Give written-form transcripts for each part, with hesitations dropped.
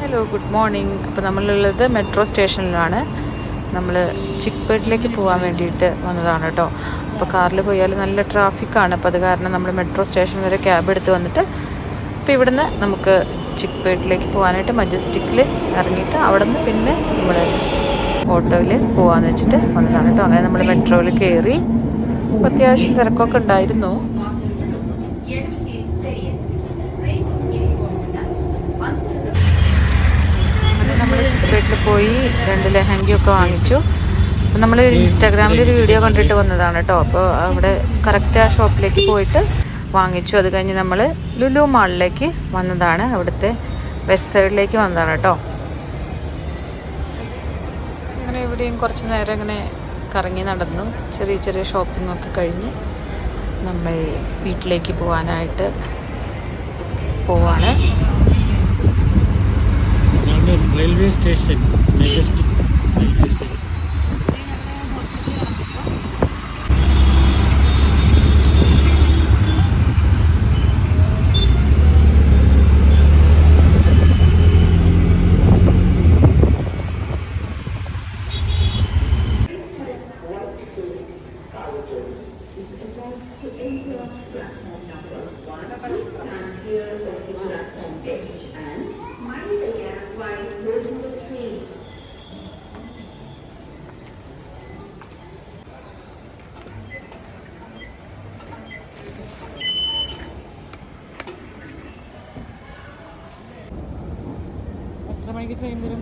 Hello good morning. അപ്പോൾ നമ്മളുള്ളത് metro സ്റ്റേഷനിലാണ്. നമ്മൾ ചിക്പേട്ടിലേക്ക് പോകാൻ വേണ്ടിയിട്ട് വന്നതാണ് കേട്ടോ. അപ്പോൾ കാറിൽ പോയാൽ നല്ല ട്രാഫിക്കാണ്. അപ്പോൾ അത് കാരണം നമ്മൾ മെട്രോ സ്റ്റേഷൻ വരെ ക്യാബ് എടുത്ത് വന്നിട്ട് ഇപ്പോൾ ഇവിടുന്ന് നമുക്ക് ചിക്പേട്ടിലേക്ക് പോകാനായിട്ട് മജസ്റ്റിക്കിൽ ഇറങ്ങിയിട്ട് അവിടെ നിന്ന് പിന്നെ നമ്മൾ ഓട്ടോയിൽ പോകാമെന്ന് വെച്ചിട്ട് വന്നതാണ് കേട്ടോ. അങ്ങനെ നമ്മൾ മെട്രോയിൽ കയറി. അത്യാവശ്യം തിരക്കൊക്കെ ഉണ്ടായിരുന്നു. നമ്മൾ ചിക്പേട്ടിൽ പോയി 2 ലെഹങ്കയൊക്കെ വാങ്ങിച്ചു. അപ്പോൾ നമ്മൾ ഇൻസ്റ്റാഗ്രാമിലൊരു വീഡിയോ കണ്ടിട്ട് വന്നതാണ് കേട്ടോ. അപ്പോൾ അവിടെ കറക്റ്റ് ആ ഷോപ്പിലേക്ക് പോയിട്ട് വാങ്ങിച്ചു. അത് കഴിഞ്ഞ് നമ്മൾ ലുലു മാളിലേക്ക് വന്നതാണ്. അവിടുത്തെ വെസ്റ്റ് സൈഡിലേക്ക് വന്നതാണ് കേട്ടോ. അങ്ങനെ ഇവിടെയും കുറച്ച് നേരം ഇങ്ങനെ കറങ്ങി നടന്നു. ചെറിയ ചെറിയ ഷോപ്പിംഗ് ഒക്കെ കഴിഞ്ഞ് നമ്മൾ വീട്ടിലേക്ക് പോകാനായിട്ട് പോവാണ്. Railway station, majestic railway station. എത്ര മണിക്ക് ട്രെയിൻ വരും?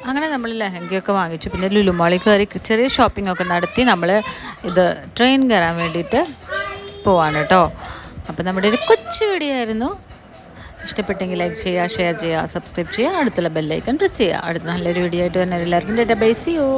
അങ്ങനെ നമ്മൾ ലെഹങ്കയൊക്കെ വാങ്ങിച്ചു. പിന്നെ ലുലുമാളിൽ കയറി ചെറിയ ഷോപ്പിംഗ് ഒക്കെ നടത്തി നമ്മൾ ഇത് ട്രെയിൻ കയറാൻ വേണ്ടിയിട്ട് പോവാണ് കേട്ടോ. അപ്പോൾ നമ്മുടെ ഒരു കൊച്ചു വീഡിയോ ആയിരുന്നു. ഇഷ്ടപ്പെട്ടെങ്കിൽ ലൈക്ക് ചെയ്യുക, ഷെയർ ചെയ്യുക, സബ്സ്ക്രൈബ് ചെയ്യുക, അടുത്തുള്ള ബെല്ലൈക്കൺ പ്രസ് ചെയ്യുക. അടുത്ത നല്ലൊരു വീഡിയോ ആയിട്ട് വരുന്ന എല്ലാവർക്കും ബൈ, സീ യു.